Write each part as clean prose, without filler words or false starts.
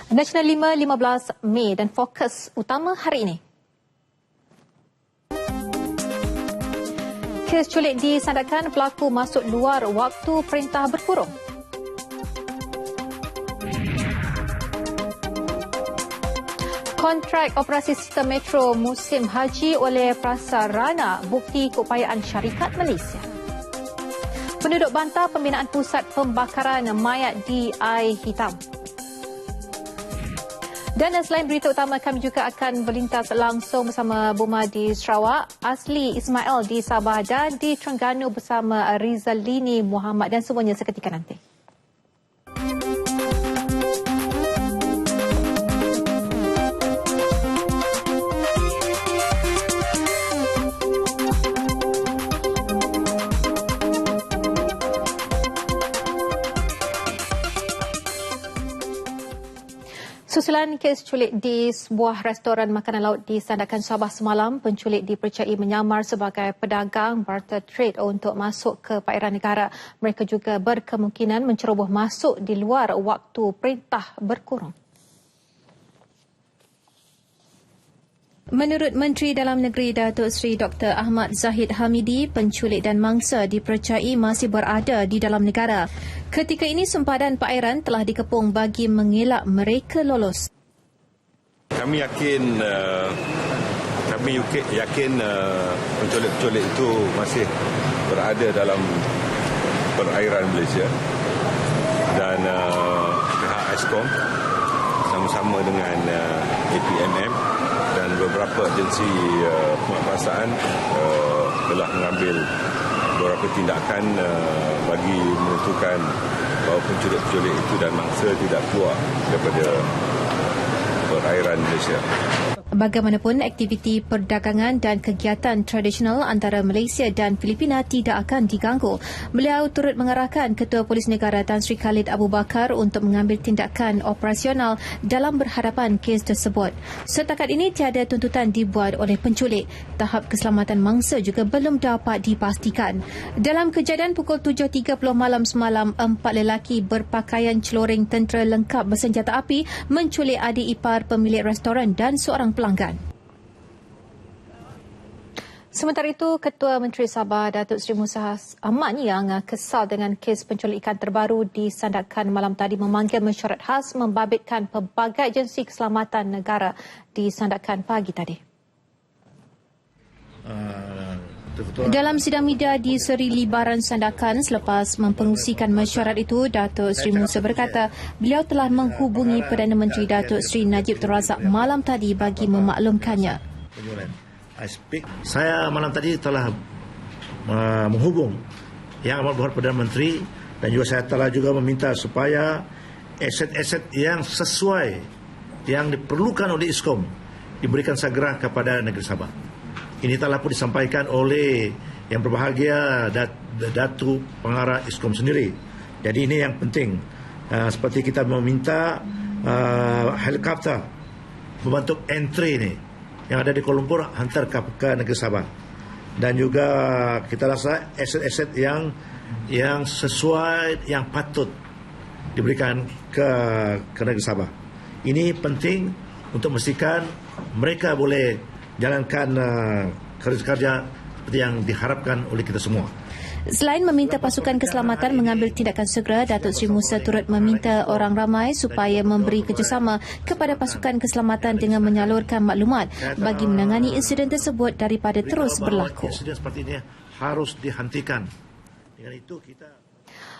Nasional 15 Mei dan fokus utama hari ini. Kes culik disandarkan pelaku masuk luar waktu perintah berkurung. Kontrak operasi sistem metro musim haji oleh Prasarana bukti keupayaan syarikat Malaysia. Penduduk bantah pembinaan pusat pembakaran mayat di Air Hitam. Dan selain berita utama, kami juga akan berlintas langsung bersama Buma di Sarawak, Asli Ismail di Sabah dan di Terengganu bersama Rizalini Muhammad dan semuanya seketika nanti. Susulan kes culik di sebuah restoran makanan laut di Sandakan Sabah semalam, penculik dipercayai menyamar sebagai pedagang barter trade untuk masuk ke perairan negara. Mereka juga berkemungkinan menceroboh masuk di luar waktu perintah berkurung. Menurut Menteri Dalam Negeri Datuk Seri Dr. Ahmad Zahid Hamidi, penculik dan mangsa dipercayai masih berada di dalam negara. Ketika ini sempadan perairan telah dikepung bagi mengelak mereka lolos. Kami yakin penculik-penculik itu masih berada dalam perairan Malaysia dan pihak Eskom sama-sama dengan APMM dan beberapa agensi penguatkuasaan telah mengambil beberapa tindakan bagi menentukan bahawa penculik-penculik itu dan mangsa tidak keluar daripada perairan Malaysia. Bagaimanapun, aktiviti perdagangan dan kegiatan tradisional antara Malaysia dan Filipina tidak akan diganggu. Beliau turut mengarahkan Ketua Polis Negara Tan Sri Khalid Abu Bakar untuk mengambil tindakan operasional dalam berhadapan kes tersebut. Setakat ini tiada tuntutan dibuat oleh penculik. Tahap keselamatan mangsa juga belum dapat dipastikan. Dalam kejadian pukul 7.30 malam semalam, 4 lelaki berpakaian celoring tentera lengkap bersenjata api menculik adik ipar pemilik restoran dan seorang pelanggan. Sementara itu, Ketua Menteri Sabah Datuk Seri Musa Ahmad yang kesal dengan kes penculikan terbaru di Sandakan malam tadi memanggil mesyuarat khas membabitkan pelbagai agensi keselamatan negara di Sandakan pagi tadi. Dalam sidang media di Seri Libaran Sandakan selepas mempengerusikan mesyuarat itu, Datuk Seri Musa berkata beliau telah menghubungi Perdana Menteri Datuk Seri Najib Tun Razak malam tadi bagi memaklumkannya. Saya malam tadi telah menghubung Yang Amat Berhormat Perdana Menteri dan juga saya telah juga meminta supaya aset-aset yang sesuai yang diperlukan oleh ISKOM diberikan segera kepada negeri Sabah. Ini telah pun disampaikan oleh yang berbahagia Datuk Pengarah ISKOM sendiri. Jadi ini yang penting. Seperti kita meminta helikopter membantu entry ini yang ada di Kuala Lumpur hantar ke negeri Sabah. Dan juga kita rasa aset-aset yang sesuai, yang patut diberikan ke negeri Sabah. Ini penting untuk memastikan mereka boleh jalankan kerja-kerja seperti yang diharapkan oleh kita semua. Selain meminta pasukan keselamatan mengambil tindakan segera, Datuk Seri Musa turut meminta orang ramai supaya memberi kerjasama kepada pasukan keselamatan dengan menyalurkan maklumat bagi menangani insiden tersebut daripada terus berlaku. Insiden seperti ini harus dihentikan. Dengan itu kita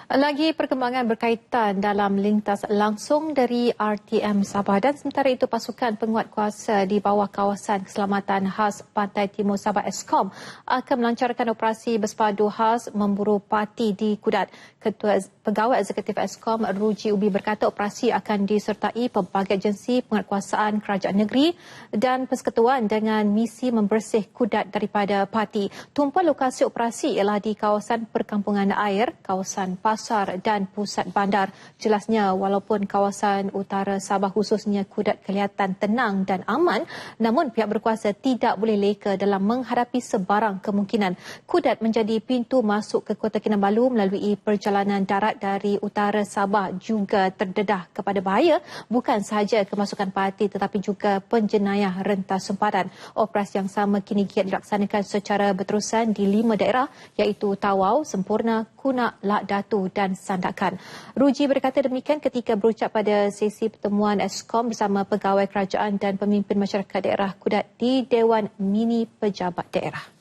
Lagi perkembangan berkaitan dalam lintas langsung dari RTM Sabah dan sementara itu pasukan penguatkuasa di bawah kawasan keselamatan khas Pantai Timur Sabah Eskom akan melancarkan operasi bersepadu khas memburu parti di Kudat. Ketua Pegawai Eksekutif Eskom Ruji Ubi berkata operasi akan disertai pelbagai agensi penguatkuasaan kerajaan negeri dan persekutuan dengan misi membersih Kudat daripada parti. Tumpuan lokasi operasi ialah di kawasan perkampungan air, kawasan pasar dan pusat bandar. Jelasnya walaupun kawasan utara Sabah khususnya Kudat kelihatan tenang dan aman, namun pihak berkuasa tidak boleh leka dalam menghadapi sebarang kemungkinan. Kudat menjadi pintu masuk ke Kota Kinabalu melalui perjalanan darat pejabat dari utara Sabah juga terdedah kepada bahaya bukan sahaja kemasukan parti tetapi juga penjenayah rentas sempadan. Operasi yang sama kini giat dilaksanakan secara berterusan di 5 daerah iaitu Tawau, Sempurna, Kunak, Lak Datu dan Sandakan. Ruji berkata demikian ketika berucap pada sesi pertemuan Eskom bersama pegawai kerajaan dan pemimpin masyarakat daerah Kudat di Dewan Mini Pejabat Daerah.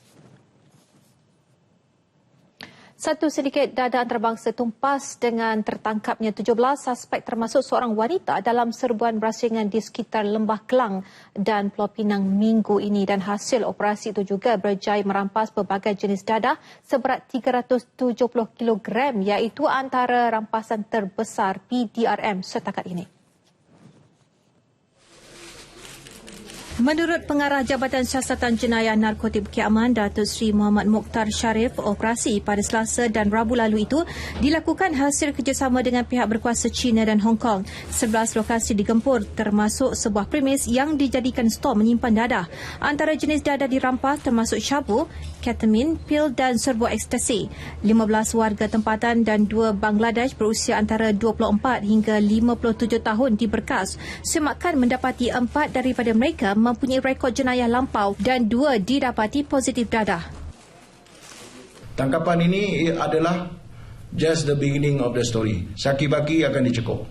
Satu sindiket dadah antarabangsa tumpas dengan tertangkapnya 17 suspek termasuk seorang wanita dalam serbuan berasingan di sekitar Lembah Kelang dan Pulau Pinang minggu ini dan hasil operasi itu juga berjaya merampas pelbagai jenis dadah seberat 370 kg iaitu antara rampasan terbesar PDRM setakat ini. Menurut Pengarah Jabatan Siasatan Jenayah Narkotik Bukit Aman, Datuk Seri Muhammad Mokhtar Sharif, operasi pada Selasa dan Rabu lalu itu dilakukan hasil kerjasama dengan pihak berkuasa China dan Hong Kong. 11 lokasi digempur termasuk sebuah premis yang dijadikan stor menyimpan dadah. Antara jenis dadah dirampas termasuk syabu, ketamin, pil dan serbuk ekstasi. 15 warga tempatan dan 2 Bangladesh berusia antara 24 hingga 57 tahun diberkas. Semakan mendapati 4 daripada mereka mempunyai rekod jenayah lampau dan 2 didapati positif dadah. Tangkapan ini adalah just the beginning of the story. Saki-baki akan dicekup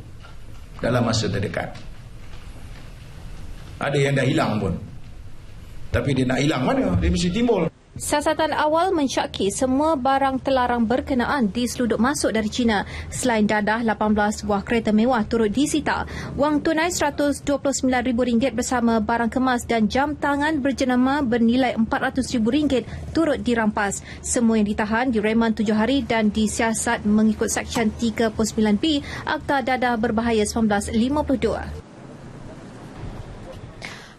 dalam masa terdekat. Ada yang dah hilang pun. Tapi dia nak hilang mana? Dia mesti timbul. Siasatan awal mensyaki semua barang terlarang berkenaan diseluduk masuk dari China. Selain dadah, 18 buah kereta mewah turut disita. Wang tunai RM129,000 bersama barang kemas dan jam tangan berjenama bernilai RM400,000 turut dirampas. Semua yang ditahan direman 7 hari dan disiasat mengikut Seksyen 39B Akta Dadah Berbahaya 1952.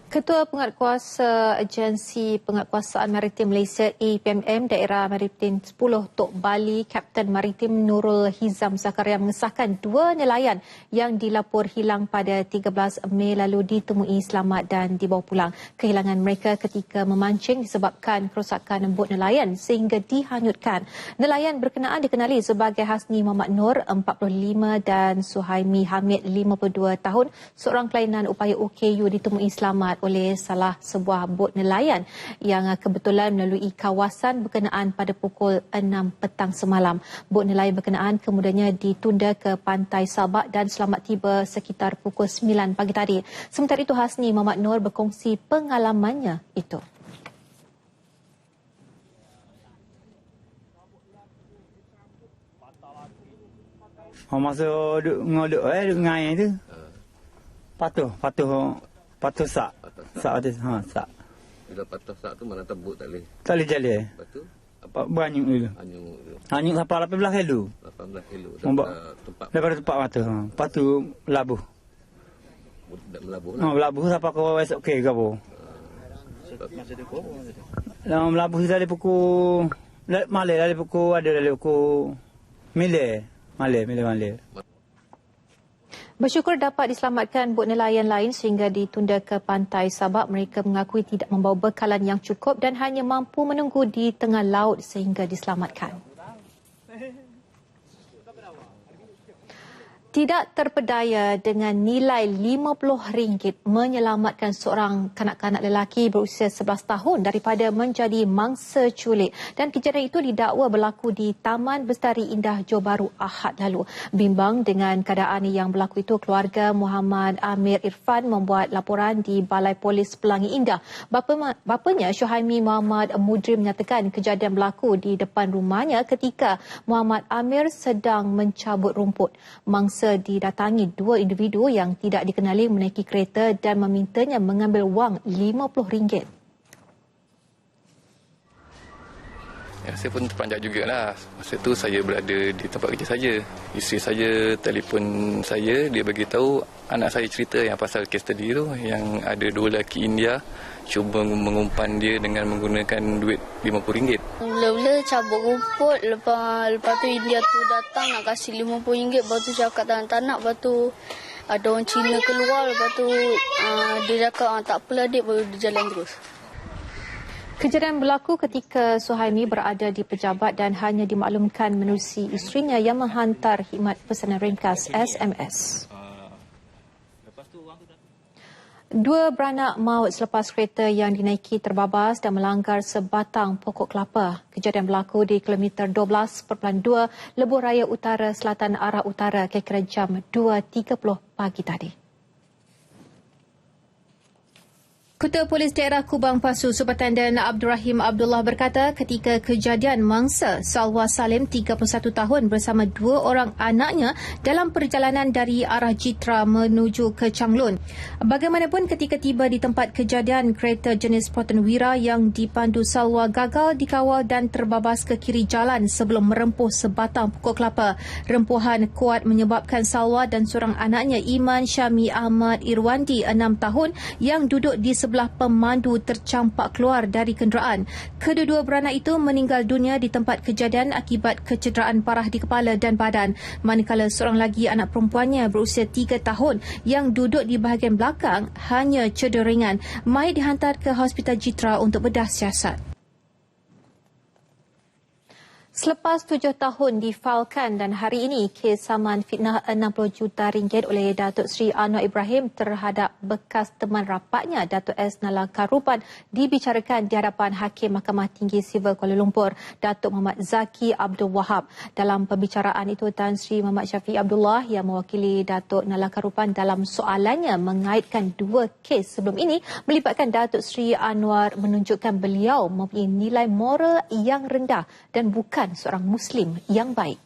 Ketua Penguatkuasa Agensi Penguatkuasaan Maritim Malaysia APMM Daerah Maritim 10 Tok Bali, Kapten Maritim Nurul Hizam Zakaria mengesahkan 2 nelayan yang dilapor hilang pada 13 Mei lalu ditemui selamat dan dibawa pulang. Kehilangan mereka ketika memancing disebabkan kerosakan bot nelayan sehingga dihanyutkan. Nelayan berkenaan dikenali sebagai Hasni Muhammad Nur 45 dan Suhaimi Hamid 52 tahun, seorang kelainan upaya OKU ditemui selamat oleh salah sebuah bot nelayan yang kebetulan melalui kawasan berkenaan pada pukul 6 petang semalam. Bot nelayan berkenaan kemudiannya ditunda ke pantai Sabak dan selamat tiba sekitar pukul 9 pagi tadi. Sementara itu Hasni Muhammad Nur berkongsi pengalamannya itu. Masa duk ngodok duk ngai tu. Patuh sak. Sak ada sak. Bila patah sak tu mana tebuk tak boleh. Tak boleh jalan. Lepas tu apa beranyuk dulu. Anyuk sampai 18 kilo. 18 kilo tempat. Daripada tempat mata. Lepas tu labuh. Tak melabuh. Melabuh sampai ke esok ke apa. Masa dia kau. Lah melabuh dari pukul malam dari pukul ada dari pukul malam. Bersyukur dapat diselamatkan bot nelayan lain sehingga ditunda ke pantai Sabak. Mereka mengakui tidak membawa bekalan yang cukup dan hanya mampu menunggu di tengah laut sehingga diselamatkan. Tidak terpedaya dengan nilai RM50 menyelamatkan seorang kanak-kanak lelaki berusia 11 tahun daripada menjadi mangsa culik. Dan kejadian itu didakwa berlaku di Taman Bestari Indah Johor Bahru Ahad lalu. Bimbang dengan keadaan yang berlaku itu, keluarga Muhammad Amir Irfan membuat laporan di Balai Polis Pelangi Indah. Bapanya Syuhaimi Muhammad Mudri menyatakan kejadian berlaku di depan rumahnya ketika Muhammad Amir sedang mencabut rumput. Mangsa didatangi 2 individu yang tidak dikenali menaiki kereta dan memintanya mengambil wang RM50. Ya, saya pun terperanjat jugalah. Masa tu saya berada di tempat kerja saja. Isteri saya telefon saya, dia bagi tahu anak saya cerita yang pasal kes tadi tu, yang ada 2 lelaki India cuba mengumpan dia dengan menggunakan duit RM50. Mula-mula cabut rumput, lepas tu India tu datang nak kasih RM50, lepas tu cakap tak nak, lepas tu ada orang Cina keluar, lepas tu dia cakap tak apalah adik, baru dia jalan terus. Kejadian berlaku ketika Suhaimi berada di pejabat dan hanya dimaklumkan menerusi isterinya yang menghantar khidmat pesanan ringkas SMS. Dua beranak maut selepas kereta yang dinaiki terbabas dan melanggar sebatang pokok kelapa. Kejadian berlaku di kilometer 12.2 Lebuh Raya Utara Selatan arah utara kira-kira jam 2.30 pagi tadi. Ketua Polis Daerah Kubang Pasu Superintenden Abdul Rahim Abdullah berkata ketika kejadian mangsa Salwa Salim 31 tahun bersama dua orang anaknya dalam perjalanan dari arah Jitra menuju ke Changlun. Bagaimanapun ketika tiba di tempat kejadian, kereta jenis Proton Wira yang dipandu Salwa gagal dikawal dan terbabas ke kiri jalan sebelum merempuh sebatang pokok kelapa. Rempuhan kuat menyebabkan Salwa dan seorang anaknya Iman Syami Ahmad Irwandi 6 tahun yang duduk di sebelah pemandu tercampak keluar dari kenderaan. Kedua-dua beranak itu meninggal dunia di tempat kejadian akibat kecederaan parah di kepala dan badan. Manakala seorang lagi anak perempuannya berusia 3 tahun yang duduk di bahagian belakang hanya cedera ringan. Mahir dihantar ke Hospital Jitra untuk bedah siasat. Selepas 7 tahun difailkan dan hari ini kes saman fitnah 60 juta ringgit oleh Datuk Seri Anwar Ibrahim terhadap bekas teman rapatnya Datuk S. Nalaka Rupan dibicarakan di hadapan Hakim Mahkamah Tinggi Sivil Kuala Lumpur, Datuk Muhammad Zaki Abdul Wahab. Dalam pembicaraan itu, Tan Sri Muhammad Syafiq Abdullah yang mewakili Datuk Nalaka Rupan dalam soalannya mengaitkan dua kes sebelum ini melibatkan Datuk Seri Anwar menunjukkan beliau mempunyai nilai moral yang rendah dan bukan seorang Muslim yang baik.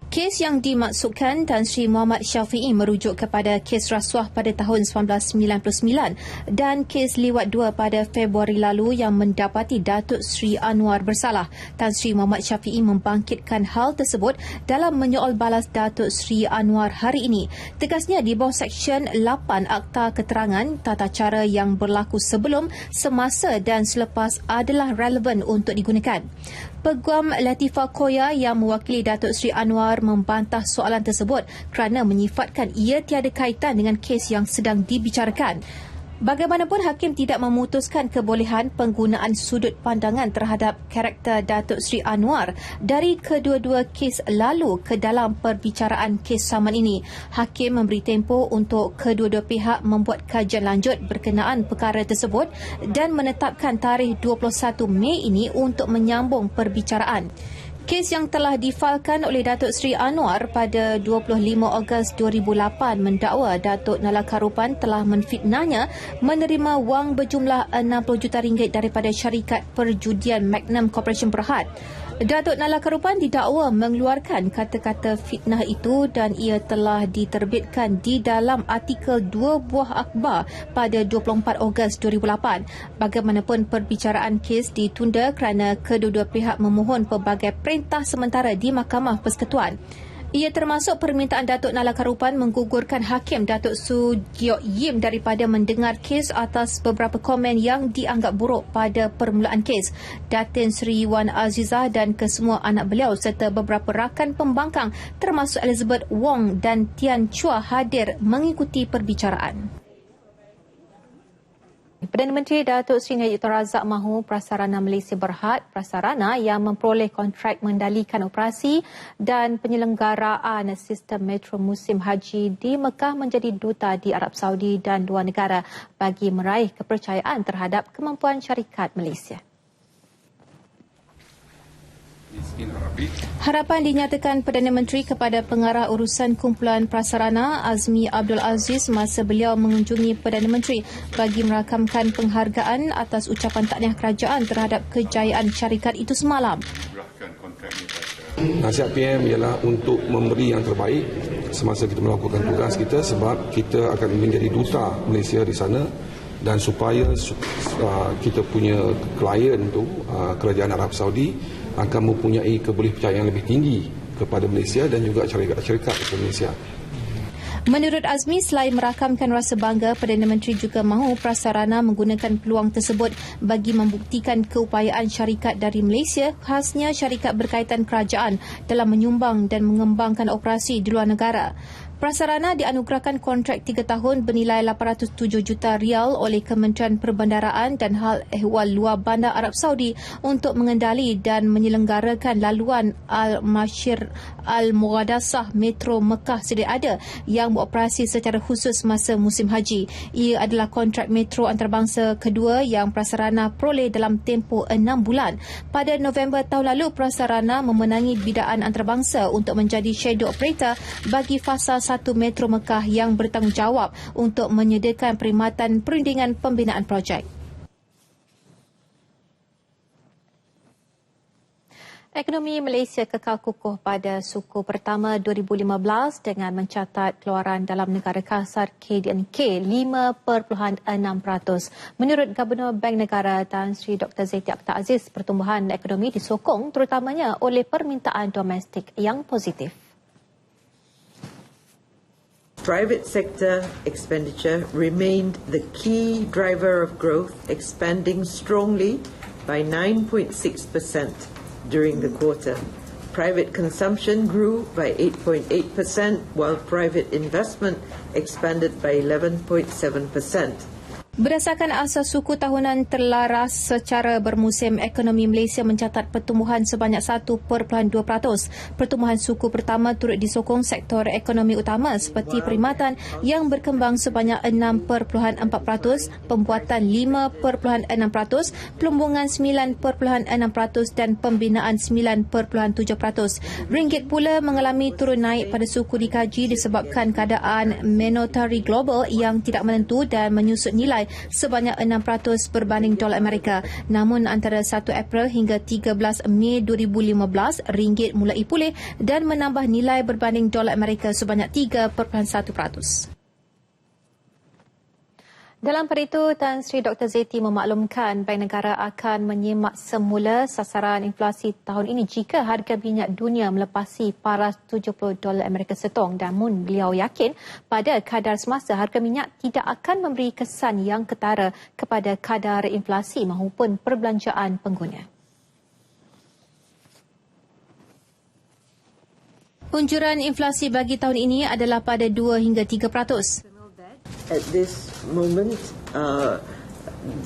Kes yang dimaksudkan Tan Sri Muhammad Syafi'i merujuk kepada kes rasuah pada tahun 1999 dan kes liwat 2 pada Februari lalu yang mendapati Datuk Sri Anwar bersalah. Tan Sri Muhammad Syafi'i membangkitkan hal tersebut dalam menyoal balas Datuk Sri Anwar hari ini. Tegasnya di bawah Seksyen 8 Akta Keterangan, tata cara yang berlaku sebelum, semasa dan selepas adalah relevan untuk digunakan. Peguam Latifah Koya yang mewakili Datuk Seri Anwar membantah soalan tersebut kerana menyifatkan ia tiada kaitan dengan kes yang sedang dibicarakan. Bagaimanapun, Hakim tidak memutuskan kebolehan penggunaan sudut pandangan terhadap karakter Datuk Seri Anwar dari kedua-dua kes lalu ke dalam perbicaraan kes saman ini. Hakim memberi tempoh untuk kedua-dua pihak membuat kajian lanjut berkenaan perkara tersebut dan menetapkan tarikh 21 Mei ini untuk menyambung perbicaraan. Kes yang telah difailkan oleh Datuk Seri Anwar pada 25 Ogos 2008 mendakwa Datuk Nalaka Rupan telah menfitnahnya menerima wang berjumlah 60 juta ringgit daripada syarikat perjudian Magnum Corporation Berhad. Datuk Nalaka Rupan didakwa mengeluarkan kata-kata fitnah itu dan ia telah diterbitkan di dalam artikel 2 buah akhbar pada 24 Ogos 2008. Bagaimanapun, perbicaraan kes ditunda kerana kedua-dua pihak memohon pelbagai perintah sementara di Mahkamah Persekutuan. Ia termasuk permintaan Datuk Nalaka Rupan menggugurkan Hakim Datuk Su Giok Yim daripada mendengar kes atas beberapa komen yang dianggap buruk pada permulaan kes. Datin Sri Wan Azizah dan kesemua anak beliau serta beberapa rakan pembangkang termasuk Elizabeth Wong dan Tian Chua hadir mengikuti perbicaraan. Perdana Menteri Datuk Seri Najib Tun Razak mahu Prasarana Malaysia Berhad, prasarana yang memperoleh kontrak mengendalikan operasi dan penyelenggaraan sistem metro musim haji di Mekah menjadi duta di Arab Saudi dan luar negara bagi meraih kepercayaan terhadap kemampuan syarikat Malaysia. Harapan dinyatakan Perdana Menteri kepada pengarah urusan kumpulan prasarana Azmi Abdul Aziz masa beliau mengunjungi Perdana Menteri bagi merakamkan penghargaan atas ucapan tahniah kerajaan terhadap kejayaan syarikat itu semalam. Nasihat PM ialah untuk memberi yang terbaik semasa kita melakukan tugas kita sebab kita akan menjadi duta Malaysia di sana dan supaya kita punya klien tu kerajaan Arab Saudi akan mempunyai kebolehpercayaan yang lebih tinggi kepada Malaysia dan juga syarikat-syarikat di Malaysia. Menurut Azmi, selain merakamkan rasa bangga, Perdana Menteri juga mahu prasarana menggunakan peluang tersebut bagi membuktikan keupayaan syarikat dari Malaysia, khasnya syarikat berkaitan kerajaan dalam menyumbang dan mengembangkan operasi di luar negara. Prasarana dianugerahkan kontrak 3 tahun bernilai 807 juta rial oleh Kementerian Perbendaraan dan Hal Ehwal Luar Bandar Arab Saudi untuk mengendali dan menyelenggarakan laluan Al-Mashir Al-Mughadasah Metro Mekah sedia ada yang beroperasi secara khusus masa musim haji. Ia adalah kontrak metro antarabangsa kedua yang Prasarana peroleh dalam tempoh 6 bulan. Pada November tahun lalu, Prasarana memenangi bidaan antarabangsa untuk menjadi shadow operator bagi fasa 1 Metro Mekah yang bertanggungjawab untuk menyediakan perkhidmatan perundingan pembinaan projek. Ekonomi Malaysia kekal kukuh pada suku pertama 2015 dengan mencatat keluaran dalam negara kasar KDNK 5.6%. Menurut Gubernur Bank Negara Tan Sri Dr. Zeti Akhtar Aziz, pertumbuhan ekonomi disokong terutamanya oleh permintaan domestik yang positif. Private sector expenditure remained the key driver of growth, expanding strongly by 9.6% during the quarter. Private consumption grew by 8.8%, while private investment expanded by 11.7%. Berdasarkan asas suku tahunan terlaras secara bermusim, ekonomi Malaysia mencatat pertumbuhan sebanyak 1.2%. Pertumbuhan suku pertama turut disokong sektor ekonomi utama seperti perkhidmatan yang berkembang sebanyak 6.4%, pembuatan 5.6%, pelumbungan 9.6% dan pembinaan 9.7%. Ringgit pula mengalami turun naik pada suku dikaji disebabkan keadaan monetary global yang tidak menentu dan menyusut nilai sebanyak 6% berbanding dolar Amerika. Namun antara 1 April hingga 13 Mei 2015, ringgit mulai pulih dan menambah nilai berbanding dolar Amerika sebanyak 3.1%. Dalam pada itu, Tan Sri Dr. Zeti memaklumkan Bank Negara akan menyemak semula sasaran inflasi tahun ini jika harga minyak dunia melepasi paras $70 Amerika setong. Namun beliau yakin pada kadar semasa harga minyak tidak akan memberi kesan yang ketara kepada kadar inflasi maupun perbelanjaan pengguna. Unjuran inflasi bagi tahun ini adalah pada 2 hingga 3%. At this moment,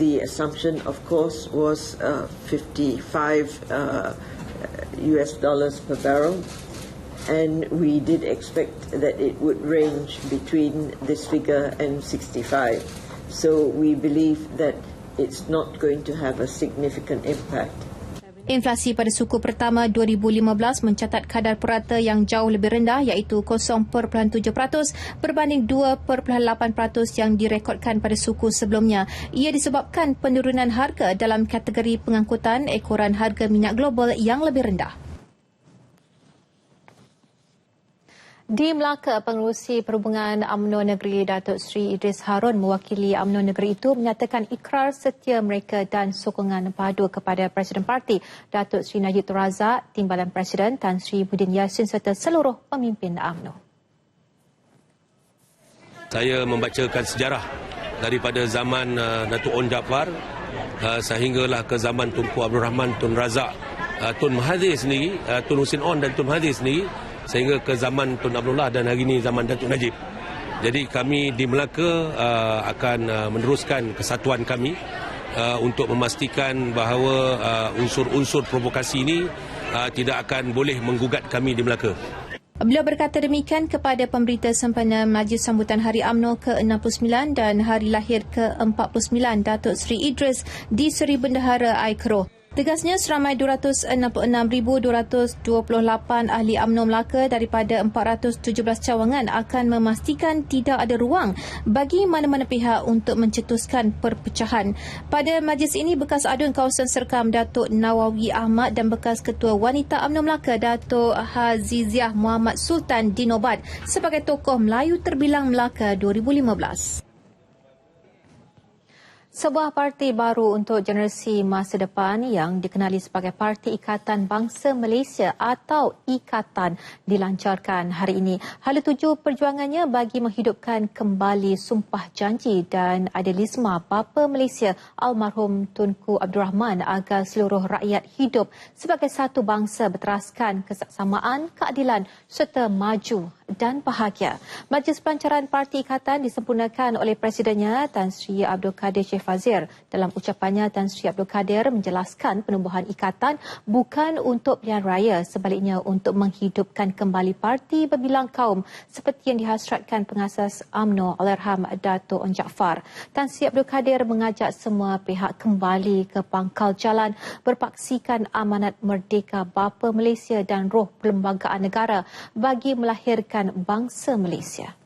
the assumption, of course, was $55 per barrel, and we did expect that it would range between this figure and 65. So we believe that it's not going to have a significant impact. Inflasi pada suku pertama 2015 mencatat kadar purata yang jauh lebih rendah iaitu 0.7% berbanding 2.8% yang direkodkan pada suku sebelumnya. Ia disebabkan penurunan harga dalam kategori pengangkutan ekoran harga minyak global yang lebih rendah. Di Melaka, Pengerusi Perhubungan UMNO Negeri Datuk Seri Idris Harun mewakili UMNO Negeri itu menyatakan ikrar setia mereka dan sokongan padu kepada Presiden Parti Datuk Seri Najib Tun Razak, Timbalan Presiden Tan Sri Budin Yassin serta seluruh pemimpin UMNO. Saya membacakan sejarah daripada zaman Datuk On Jaafar sehinggalah ke zaman Tunku Abdul Rahman Tun Razak, Tun Mahathir sendiri, Tun Husin On dan Tun Mahathir sendiri, sehingga ke zaman Tun Abdullah dan hari ini zaman Datuk Najib. Jadi kami di Melaka akan meneruskan kesatuan kami untuk memastikan bahawa unsur-unsur provokasi ini tidak akan boleh menggugat kami di Melaka. Beliau berkata demikian kepada pemberita sempena Majlis Sambutan Hari UMNO ke-69 dan Hari Lahir ke-49 Datuk Seri Idris di Seri Bendahara Air Keroh. Tegasnya seramai 266,228 ahli UMNO Melaka daripada 417 cawangan akan memastikan tidak ada ruang bagi mana-mana pihak untuk mencetuskan perpecahan. Pada majlis ini, bekas adun kawasan Serkam Datuk Nawawi Ahmad dan bekas Ketua Wanita UMNO Melaka Datuk Haziziah Muhammad Sultan dinobat sebagai tokoh Melayu terbilang Melaka 2015. Sebuah parti baru untuk generasi masa depan yang dikenali sebagai Parti Ikatan Bangsa Malaysia atau Ikatan dilancarkan hari ini. Hala tuju perjuangannya bagi menghidupkan kembali sumpah janji dan idealisme Bapa Malaysia almarhum Tunku Abdul Rahman agar seluruh rakyat hidup sebagai satu bangsa berteraskan kesaksamaan, keadilan serta maju dan bahagia. Majlis Pelancaran Parti Ikatan disempurnakan oleh Presidennya Tan Sri Abdul Kadir Sheikh Fazir. Dalam ucapannya, Tan Sri Abdul Kadir menjelaskan penubuhan ikatan bukan untuk pilihan raya, sebaliknya untuk menghidupkan kembali parti berbilang kaum seperti yang dihasratkan pengasas UMNO Allahyarham Dato' Onn Jaafar. Tan Sri Abdul Kadir mengajak semua pihak kembali ke pangkal jalan, berpaksikan amanat merdeka Bapa Malaysia dan roh perlembagaan negara bagi melahirkan bangsa Malaysia.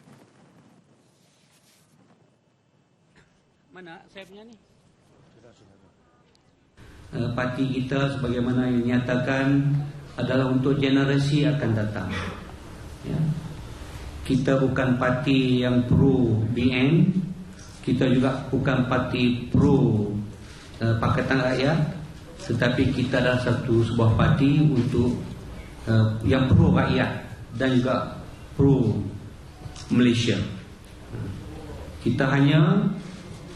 Mana saya punya ni? Parti kita sebagaimana yang dinyatakan adalah untuk generasi akan datang. Ya. Kita bukan parti yang pro BN, kita juga bukan parti pro Pakatan Rakyat, tetapi kita adalah sebuah parti untuk yang pro rakyat dan juga pro Malaysia. Kita hanya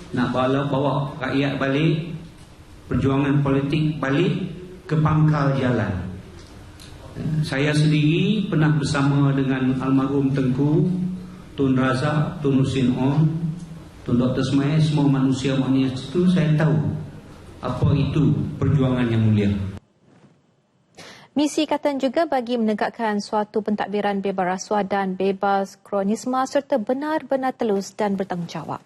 nak bawa rakyat balik, perjuangan politik balik ke pangkal jalan. Saya sendiri pernah bersama dengan almarhum Tengku, Tun Razak, Tun Husin On, Tun Dr. Ismail, semua manusia-manusia itu saya tahu apa itu perjuangan yang mulia. Misi ikatan juga bagi menegakkan suatu pentadbiran bebas rasuah dan bebas kronisme serta benar-benar telus dan bertanggungjawab.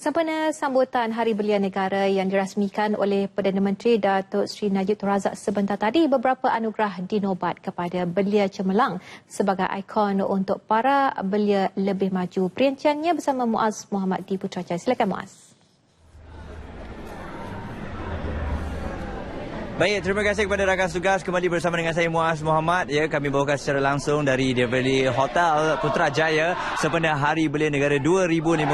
Sempena sambutan Hari Belia Negara yang dirasmikan oleh Perdana Menteri Datuk Seri Najib Tun Razak sebentar tadi, beberapa anugerah dinobat kepada belia cemerlang sebagai ikon untuk para belia lebih maju. Perinciannya bersama Muaz Muhammad di Putrajaya. Silakan Muaz. Baik, terima kasih kepada rakan tugas kembali bersama dengan saya Muaz Muhammad. Ya, kami bawakan secara langsung dari Deer Valley Hotel Putrajaya sempena Hari Belia Negara 2015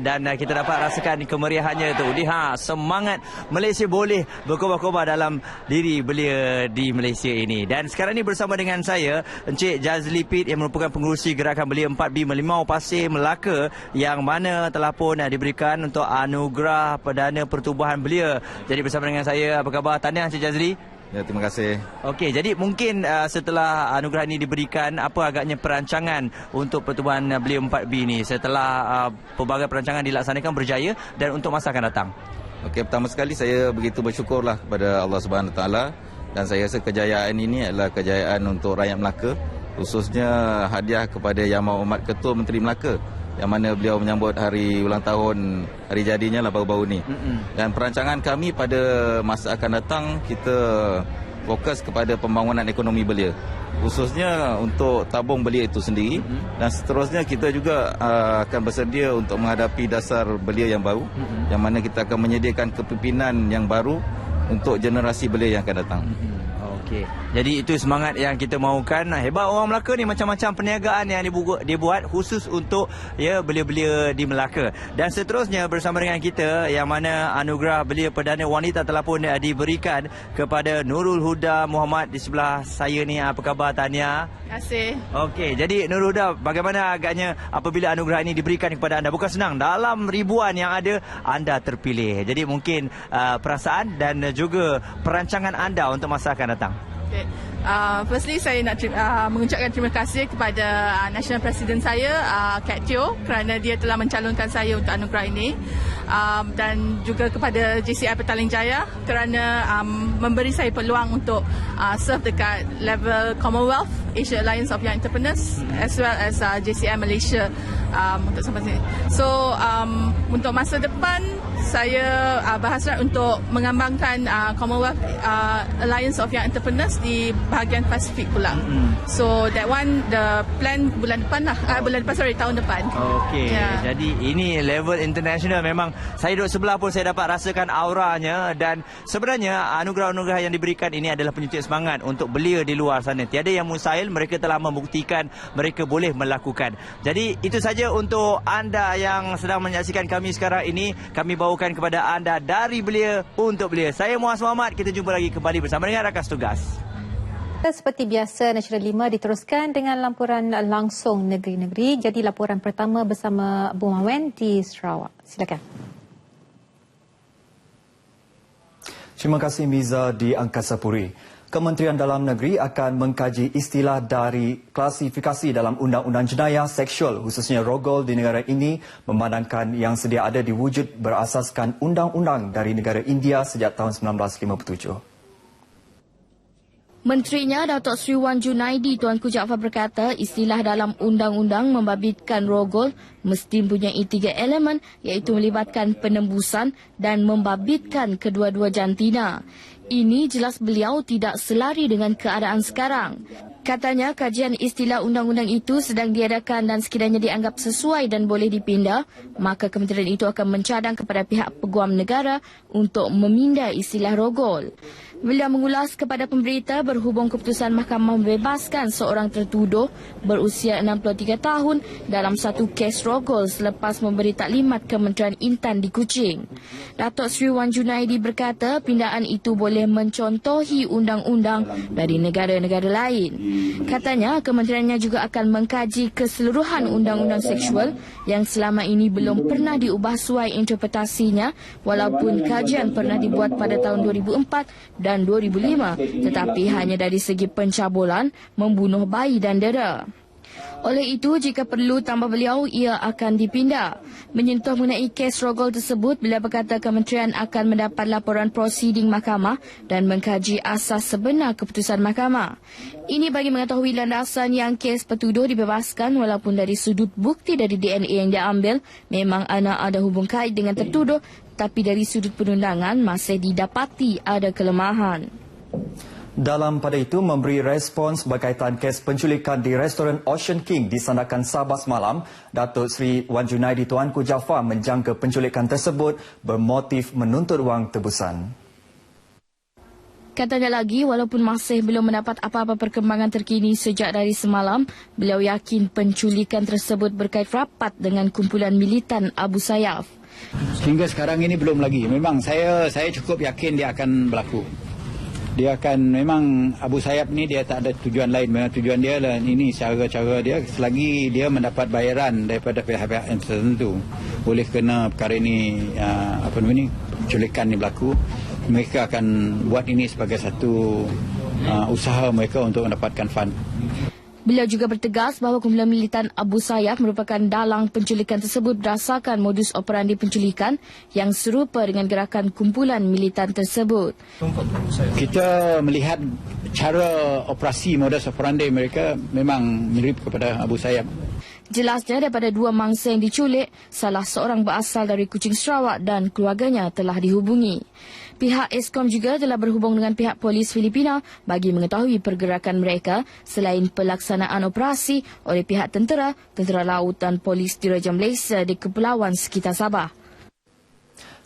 dan kita dapat rasakan kemeriahannya itu. Lihat semangat Malaysia boleh berkobar-kobar dalam diri belia di Malaysia ini. Dan sekarang ini bersama dengan saya Encik Jazli Pit yang merupakan pengurusi gerakan Belia 4B Melimau Pasir Melaka yang mana telah pun diberikan untuk anugerah Perdana Pertubuhan Belia. Jadi bersama dengan saya, apa khabar? Tahniah Encik Jazli. Ya, terima kasih. Okey, jadi mungkin setelah anugerah ini diberikan, apa agaknya perancangan untuk pertubuhan Belia 4B ini setelah pelbagai perancangan dilaksanakan berjaya dan untuk masa akan datang? Okey, pertama sekali saya begitu bersyukurlah kepada Allah Subhanahu Wa Taala dan saya rasa kejayaan ini adalah kejayaan untuk rakyat Melaka, khususnya hadiah kepada Yang Amat Ketua Menteri Melaka yang mana beliau menyambut hari ulang tahun, hari jadinya lah baru-baru ni. Dan perancangan kami pada masa akan datang, kita fokus kepada pembangunan ekonomi belia, khususnya untuk tabung belia itu sendiri. Dan seterusnya kita juga akan bersedia untuk menghadapi dasar belia yang baru, yang mana kita akan menyediakan kepimpinan yang baru untuk generasi belia yang akan datang. Okey. Jadi itu semangat yang kita mahukan. Hebat orang Melaka ni, macam-macam perniagaan yang dibuat khusus untuk belia-belia di Melaka. Dan seterusnya bersama dengan kita yang mana anugerah Belia Perdana Wanita telah pun diberikan kepada Nurul Huda Muhammad di sebelah saya ni. Apa khabar, tahniah? Terima kasih. Okey, jadi Nurul Huda, bagaimana agaknya apabila anugerah ini diberikan kepada anda? Bukan senang, dalam ribuan yang ada anda terpilih. Jadi mungkin perasaan dan juga perancangan anda untuk masa akan datang. Okay. Firstly, saya nak mengucapkan terima kasih kepada National President saya, Kat Teo, kerana dia telah mencalonkan saya untuk anugerah ini, dan juga kepada JCI Petaling Jaya kerana memberi saya peluang untuk serve dekat level Commonwealth, Asia Alliance of Young Entrepreneurs, as well as JCI Malaysia untuk sampai sini. So, untuk masa depan, saya berhasrat untuk mengembangkan Commonwealth Alliance of Young Entrepreneurs di bahagian Pasifik pula. So that one, the plan bulan depan lah. Tahun depan. Okey. Yeah. Jadi ini level international memang Saya duduk sebelah pun saya dapat rasakan auranya, dan sebenarnya anugerah-anugerah yang diberikan ini adalah penyuntik semangat untuk belia di luar sana. Tiada yang mustahil, mereka telah membuktikan mereka boleh melakukan. Jadi itu saja untuk anda yang sedang menyaksikan kami sekarang ini. Kami bawakan kepada anda dari belia untuk belia. Saya Muaz Muhammad, kita jumpa lagi kembali bersama dengan rakan tugas. Seperti biasa, Nasional 5 diteruskan dengan laporan langsung negeri-negeri. Jadi laporan pertama bersama Abu Mawen di Sarawak. Silakan. Terima kasih Miza di Angkasa Puri. Kementerian Dalam Negeri akan mengkaji istilah dari klasifikasi dalam Undang-Undang Jenayah Seksual, khususnya rogol di negara ini, memandangkan yang sedia ada diwujud berasaskan undang-undang dari negara India sejak tahun 1957. Menterinya Datuk Seri Wan Junaidi Tuanku Jaafar berkata istilah dalam undang-undang membabitkan rogol mesti mempunyai 3 elemen, iaitu melibatkan penembusan dan membabitkan kedua-dua jantina. Ini jelas beliau tidak selari dengan keadaan sekarang. Katanya kajian istilah undang-undang itu sedang diadakan dan sekiranya dianggap sesuai dan boleh dipindah, maka kementerian itu akan mencadang kepada pihak peguam negara untuk memindah istilah rogol. Beliau mengulas kepada pemberita berhubung keputusan mahkamah membebaskan seorang tertuduh berusia 63 tahun dalam satu kes rogol selepas memberi taklimat Kementerian Intan di Kuching. Datuk Seri Wan Junaidi berkata pindaan itu boleh mencontohi undang-undang dari negara-negara lain. Katanya kementeriannya juga akan mengkaji keseluruhan undang-undang seksual yang selama ini belum pernah diubah suai interpretasinya, walaupun kajian pernah dibuat pada tahun 2004 dan 2005, tetapi hanya dari segi pencabulan, membunuh bayi dan dera. Oleh itu, jika perlu, tambah beliau, ia akan dipindah. Menyentuh mengenai kes rogol tersebut, beliau berkata kementerian akan mendapat laporan prosiding mahkamah dan mengkaji asas sebenar keputusan mahkamah. Ini bagi mengetahui landasan yang kes petuduh dibebaskan walaupun dari sudut bukti dari DNA yang diambil, memang anak ada hubung kait dengan tertuduh, tapi dari sudut perundangan masih didapati ada kelemahan. Dalam pada itu, memberi respons berkaitan kes penculikan di restoran Ocean King di Sandakan Sabah semalam, Datuk Seri Wan Junaidi Tuanku Jaafar menjangka penculikan tersebut bermotif menuntut wang tebusan. Katanya lagi, walaupun masih belum mendapat apa-apa perkembangan terkini sejak dari semalam, beliau yakin penculikan tersebut berkait rapat dengan kumpulan militan Abu Sayyaf. Hingga sekarang ini belum lagi. Memang saya cukup yakin dia akan berlaku. Dia akan, memang Abu Sayyaf ni dia tak ada tujuan lain. Memang tujuan dia lah ini, cara-cara dia selagi dia mendapat bayaran daripada pihak-pihak yang tertentu boleh kena perkara ini, penculikan ni berlaku, mereka akan buat ini sebagai satu usaha mereka untuk mendapatkan fund. Beliau juga bertegas bahawa kumpulan militan Abu Sayyaf merupakan dalang penculikan tersebut berdasarkan modus operandi penculikan yang serupa dengan gerakan kumpulan militan tersebut. Kita melihat cara operasi modus operandi mereka memang mirip kepada Abu Sayyaf. Jelasnya daripada 2 mangsa yang diculik, salah seorang berasal dari Kuching Sarawak dan keluarganya telah dihubungi. Pihak Eskom juga telah berhubung dengan pihak polis Filipina bagi mengetahui pergerakan mereka selain pelaksanaan operasi oleh pihak tentera, tentera laut dan polis Diraja Malaysia di kepulauan sekitar Sabah.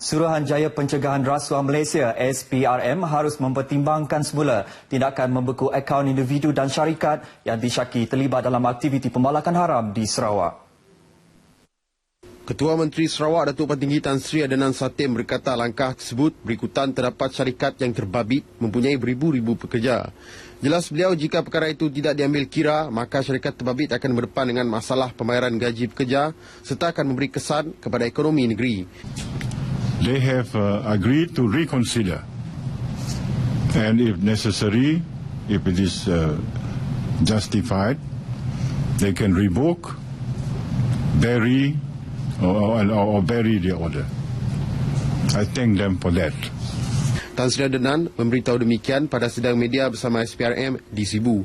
Suruhanjaya Pencegahan Rasuah Malaysia SPRM harus mempertimbangkan semula tindakan membeku akaun individu dan syarikat yang disyaki terlibat dalam aktiviti pembalakan haram di Sarawak. Ketua Menteri Sarawak Datuk Pentinggi Tan Sri Adenan Satim berkata langkah tersebut berikutan terdapat syarikat yang terbabit mempunyai beribu-ribu pekerja. Jelas beliau jika perkara itu tidak diambil kira, maka syarikat terbabit akan berdepan dengan masalah pembayaran gaji pekerja serta akan memberi kesan kepada ekonomi negeri. They have agreed to reconsider and if necessary, if it is justified, they can revoke, bury or bury the order. I thank them for that. Tan Sri Adenan memberitahu demikian pada sidang media bersama SPRM di Sibu.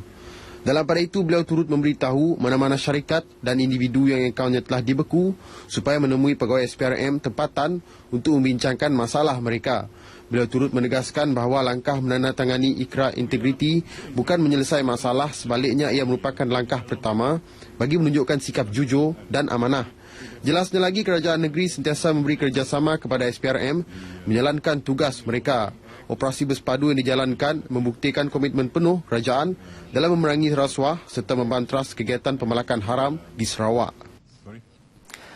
Dalam pada itu, beliau turut memberitahu mana-mana syarikat dan individu yang akaunnya telah dibeku supaya menemui pegawai SPRM tempatan untuk membincangkan masalah mereka. Beliau turut menegaskan bahawa langkah menandatangani ikrar integriti bukan menyelesaikan masalah, sebaliknya ia merupakan langkah pertama bagi menunjukkan sikap jujur dan amanah. Jelasnya lagi, kerajaan negeri sentiasa memberi kerjasama kepada SPRM menjalankan tugas mereka. Operasi bersepadu yang dijalankan membuktikan komitmen penuh kerajaan dalam memerangi rasuah serta membantras kegiatan pemalakan haram di Sarawak.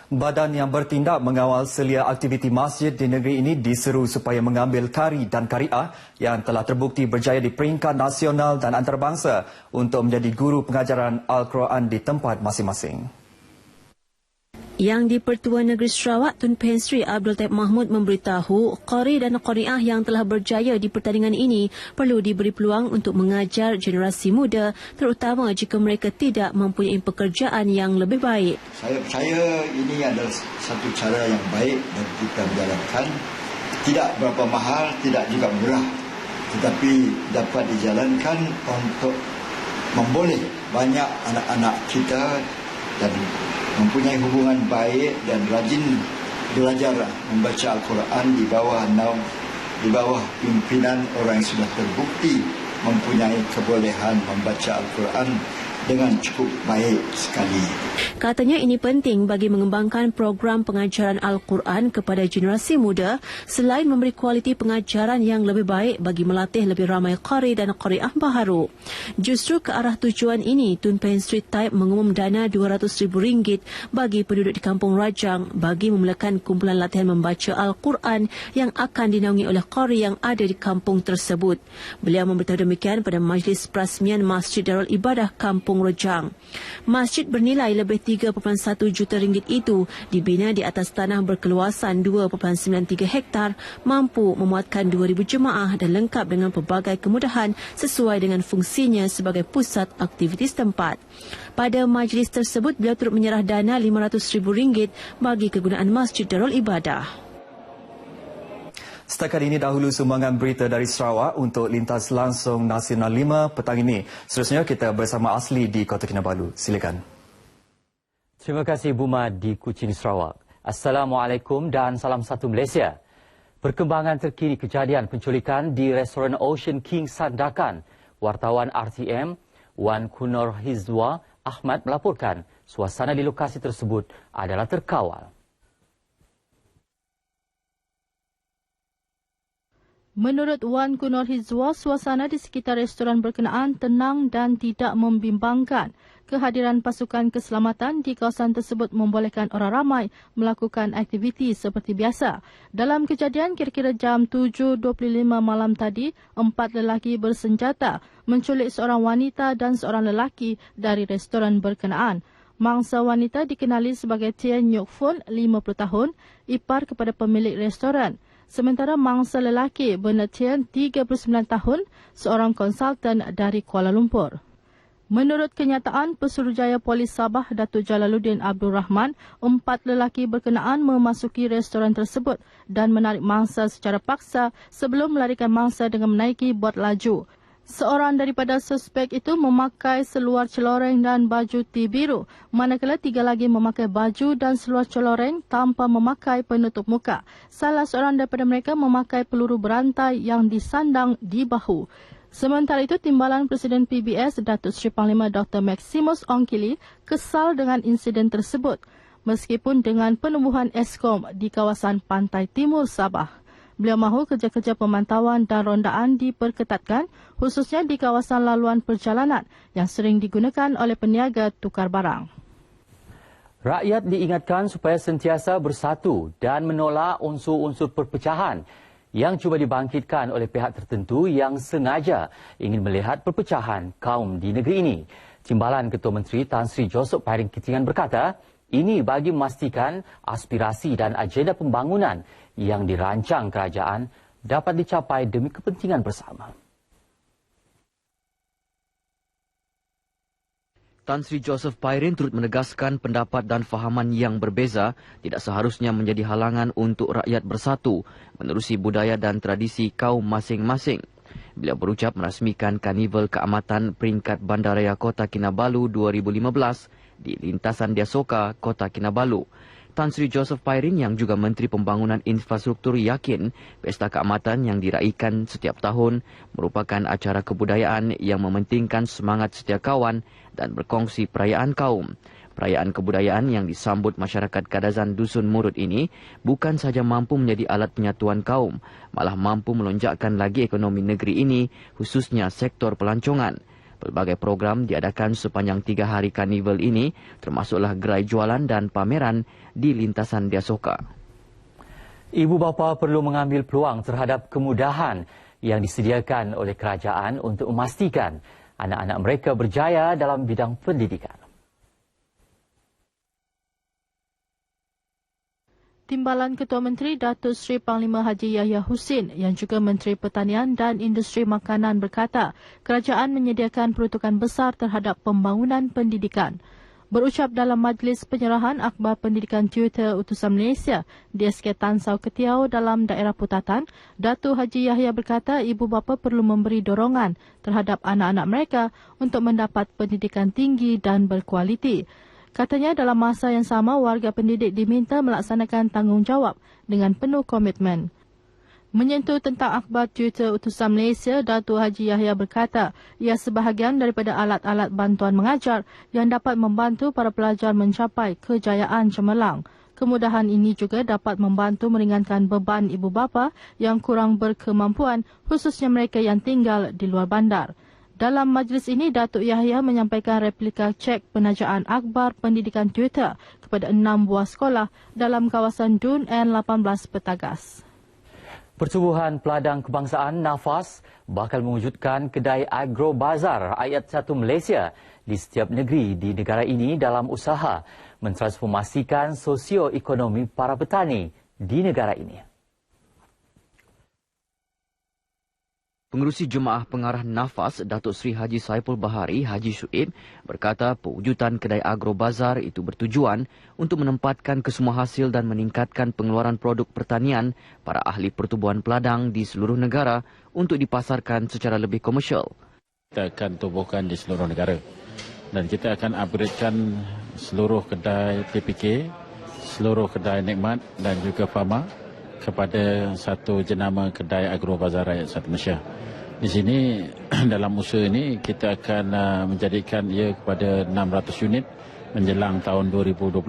Badan yang bertindak mengawal selia aktiviti masjid di negeri ini diseru supaya mengambil kari dan kariah yang telah terbukti berjaya di peringkat nasional dan antarabangsa untuk menjadi guru pengajaran Al-Quran di tempat masing-masing. Yang di Pertuan Negeri Sarawak, Tun Pen Sri Abdul Taib Mahmud memberitahu qari dan qariah yang telah berjaya di pertandingan ini perlu diberi peluang untuk mengajar generasi muda, terutama jika mereka tidak mempunyai pekerjaan yang lebih baik. Saya percaya ini adalah satu cara yang baik dan kita menjalankan. Tidak berapa mahal, tidak juga murah, tetapi dapat dijalankan untuk memboleh banyak anak-anak kita dan mempunyai hubungan baik dan rajin belajar membaca Al-Quran di bawah pimpinan orang yang sudah terbukti mempunyai kebolehan membaca Al-Quran dengan cukup baik sekali. Katanya ini penting bagi mengembangkan program pengajaran Al-Quran kepada generasi muda selain memberi kualiti pengajaran yang lebih baik bagi melatih lebih ramai qari dan qariah baharu. Justru ke arah tujuan ini, Tun Pen Sri Taib mengumum dana RM200,000 bagi penduduk di Kampung Rajang bagi memulakan kumpulan latihan membaca Al-Quran yang akan dinaungi oleh qari yang ada di kampung tersebut. Beliau memberitahu demikian pada majlis perasmian Masjid Darul Ibadah Kampung Rajang. Masjid bernilai lebih RM3.1 juta itu dibina di atas tanah berkeluasan 2.93 hektar, mampu memuatkan 2,000 jemaah dan lengkap dengan pelbagai kemudahan sesuai dengan fungsinya sebagai pusat aktiviti setempat. Pada majlis tersebut, beliau turut menyerah dana RM500,000 bagi kegunaan Masjid Darul Ibadah. Setakat ini dahulu sumbangan berita dari Sarawak untuk Lintas Langsung Nasional 5 petang ini. Seterusnya kita bersama Asli di Kota Kinabalu. Silakan. Terima kasih Buma di Kuching, Sarawak. Assalamualaikum dan salam satu Malaysia. Perkembangan terkini kejadian penculikan di restoran Ocean King Sandakan. Wartawan RTM Wan Kunor Hizwa Ahmad melaporkan suasana di lokasi tersebut adalah terkawal. Menurut Wan Kunor Hizwa, suasana di sekitar restoran berkenaan tenang dan tidak membimbangkan. Kehadiran pasukan keselamatan di kawasan tersebut membolehkan orang ramai melakukan aktiviti seperti biasa. Dalam kejadian kira-kira jam 7.25 malam tadi, 4 lelaki bersenjata menculik seorang wanita dan seorang lelaki dari restoran berkenaan. Mangsa wanita dikenali sebagai Tien Nyok Fun, 50 tahun, ipar kepada pemilik restoran. Sementara mangsa lelaki Bernard Tien, 39 tahun, seorang konsultan dari Kuala Lumpur. Menurut kenyataan Pesuruhjaya Polis Sabah Datuk Jalaluddin Abdul Rahman, 4 lelaki berkenaan memasuki restoran tersebut dan menarik mangsa secara paksa sebelum melarikan mangsa dengan menaiki bot laju. Seorang daripada suspek itu memakai seluar celoreng dan baju T biru, manakala 3 lagi memakai baju dan seluar celoreng tanpa memakai penutup muka. Salah seorang daripada mereka memakai peluru berantai yang disandang di bahu. Sementara itu, Timbalan Presiden PBS Datuk Seri Panglima Dr. Maximus Ongkili kesal dengan insiden tersebut, meskipun dengan penubuhan Eskom di kawasan Pantai Timur Sabah. Beliau mahu kerja-kerja pemantauan dan rondaan diperketatkan, khususnya di kawasan laluan perjalanan yang sering digunakan oleh peniaga tukar barang. Rakyat diingatkan supaya sentiasa bersatu dan menolak unsur-unsur perpecahan yang cuba dibangkitkan oleh pihak tertentu yang sengaja ingin melihat perpecahan kaum di negeri ini. Timbalan Ketua Menteri Tan Sri Joseph Pairing Kitingan berkata, ini bagi memastikan aspirasi dan agenda pembangunan yang dirancang kerajaan dapat dicapai demi kepentingan bersama. Tan Sri Joseph Pairing turut menegaskan pendapat dan fahaman yang berbeza tidak seharusnya menjadi halangan untuk rakyat bersatu menerusi budaya dan tradisi kaum masing-masing. Beliau berucap merasmikan Karnival Keamatan Peringkat Bandaraya Kota Kinabalu 2015 di lintasan Diasoka, Kota Kinabalu. Tan Sri Joseph Pairing yang juga Menteri Pembangunan Infrastruktur yakin Pesta Keamatan yang diraikan setiap tahun merupakan acara kebudayaan yang mementingkan semangat setia kawan dan berkongsi perayaan kaum. Perayaan kebudayaan yang disambut masyarakat Kadazan Dusun Murut ini bukan sahaja mampu menjadi alat penyatuan kaum, malah mampu melonjakkan lagi ekonomi negeri ini, khususnya sektor pelancongan. Pelbagai program diadakan sepanjang 3 hari karnival ini, termasuklah gerai jualan dan pameran di lintasan Diasoka. Ibu bapa perlu mengambil peluang terhadap kemudahan yang disediakan oleh kerajaan untuk memastikan anak-anak mereka berjaya dalam bidang pendidikan. Timbalan Ketua Menteri Datuk Seri Panglima Haji Yahya Husin yang juga Menteri Pertanian dan Industri Makanan berkata, kerajaan menyediakan peruntukan besar terhadap pembangunan pendidikan. Berucap dalam majlis penyerahan akhbar pendidikan Twitter Utusan Malaysia di SK Tan Sau Ketiau dalam daerah Putatan, Datuk Haji Yahya berkata ibu bapa perlu memberi dorongan terhadap anak-anak mereka untuk mendapat pendidikan tinggi dan berkualiti. Katanya dalam masa yang sama, warga pendidik diminta melaksanakan tanggungjawab dengan penuh komitmen. Menyentuh tentang akhbar Twitter Utusan Malaysia, Datuk Haji Yahya berkata, ia sebahagian daripada alat-alat bantuan mengajar yang dapat membantu para pelajar mencapai kejayaan cemerlang. Kemudahan ini juga dapat membantu meringankan beban ibu bapa yang kurang berkemampuan, khususnya mereka yang tinggal di luar bandar. Dalam majlis ini, Datuk Yahya menyampaikan replika cek penajaan akhbar pendidikan Twitter kepada 6 buah sekolah dalam kawasan Dun N18 Petagas. Pertubuhan Peladang Kebangsaan NAFAS bakal mewujudkan kedai Agro Bazar Rakyat Satu Malaysia di setiap negeri di negara ini dalam usaha mentransformasikan sosioekonomi para petani di negara ini. Pengerusi Jemaah Pengarah NAFAS, Datuk Seri Haji Saiful Bahari Haji Shuib berkata pewujudan kedai Agro Bazar itu bertujuan untuk menempatkan kesemua hasil dan meningkatkan pengeluaran produk pertanian para ahli pertubuhan peladang di seluruh negara untuk dipasarkan secara lebih komersial. Kita akan tubuhkan di seluruh negara dan kita akan upgradekan seluruh kedai PPK, seluruh kedai Nikmat dan juga Fama kepada satu jenama kedai Agro Bazar Rakyat Satu Malaysia. Di sini dalam usaha ini kita akan menjadikan ia kepada 600 unit menjelang tahun 2020.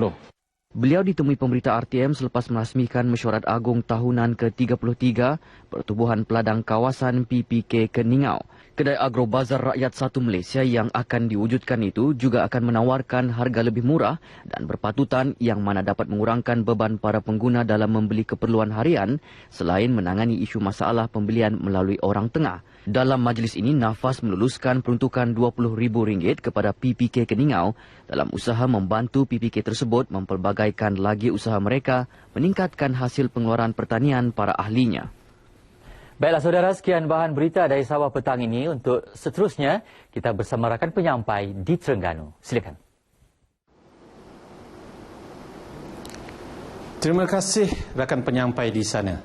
Beliau ditemui pemberita RTM selepas merasmikan mesyuarat agung tahunan ke-33 Pertubuhan Peladang Kawasan PPK Keningau. Kedai Agro Bazar Rakyat Satu Malaysia yang akan diwujudkan itu juga akan menawarkan harga lebih murah dan berpatutan yang mana dapat mengurangkan beban para pengguna dalam membeli keperluan harian selain menangani isu masalah pembelian melalui orang tengah. Dalam majlis ini, NAFAS meluluskan peruntukan RM20,000 kepada PPK Keningau dalam usaha membantu PPK tersebut mempelbagaikan lagi usaha mereka meningkatkan hasil pengeluaran pertanian para ahlinya. Baiklah saudara, sekian bahan berita dari Sabah petang ini. Untuk seterusnya, kita bersama rakan penyampai di Terengganu. Silakan. Terima kasih rakan penyampai di sana.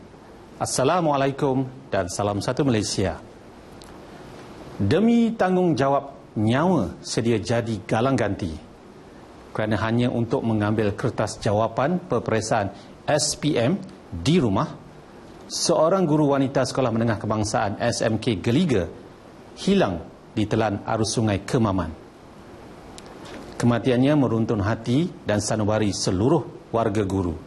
Assalamualaikum dan salam satu Malaysia. Demi tanggungjawab nyawa sedia jadi galang ganti. Kerana hanya untuk mengambil kertas jawapan peperiksaan SPM di rumah, seorang guru wanita Sekolah Menengah Kebangsaan SMK Geliga hilang di telan arus sungai Kemaman. Kematiannya meruntun hati dan sanubari seluruh warga guru.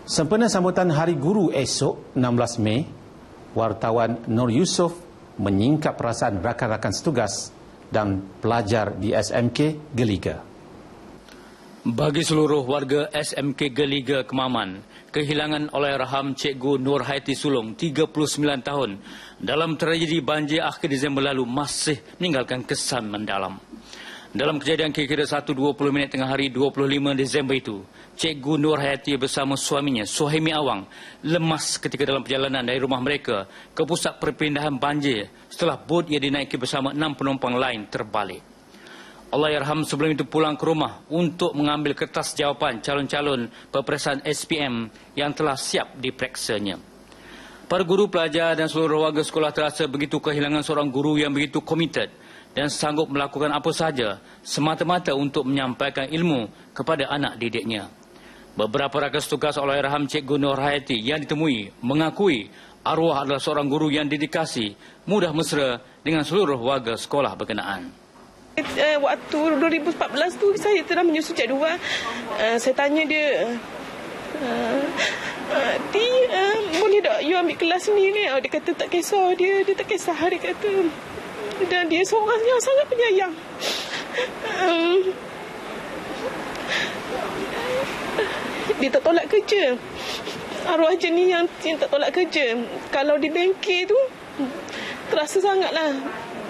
Sempena sambutan Hari Guru esok 16 Mei, wartawan Nur Yusof menyingkap perasaan rakan-rakan setugas dan pelajar di SMK Geliga. Bagi seluruh warga SMK Geliga Kemaman, kehilangan Allahyarham Cikgu Nur Hayati Sulong 39 tahun dalam tragedi banjir akhir Disember lalu masih meninggalkan kesan mendalam. Dalam kejadian kira-kira 1:20 tengah hari 25 Disember itu, Cikgu Nur Hayati bersama suaminya Suhaimi Awang lemas ketika dalam perjalanan dari rumah mereka ke pusat perpindahan banjir setelah bot ia dinaiki bersama 6 penumpang lain terbalik. Allahyarham sebelum itu pulang ke rumah untuk mengambil kertas jawapan calon-calon peperiksaan SPM yang telah siap diperiksanya. Para guru, pelajar dan seluruh warga sekolah terasa begitu kehilangan seorang guru yang begitu komited dan sanggup melakukan apa sahaja semata-mata untuk menyampaikan ilmu kepada anak didiknya. Beberapa rakan setugas Allahyarham Cikgu Nur Hayati yang ditemui mengakui arwah adalah seorang guru yang dedikasi, mudah mesra dengan seluruh warga sekolah berkenaan. Waktu 2014 tu saya telah menyusun jadual. Saya tanya dia, boleh tak you ambil kelas ni ni? Dia kata tak kisah, dia tak kisah, dia kata. Dan dia seorang yang sangat penyayang. Dia tak tolak kerja. Arwah jenis yang tak tolak kerja. Kalau di bengkel tu terasa sangatlah.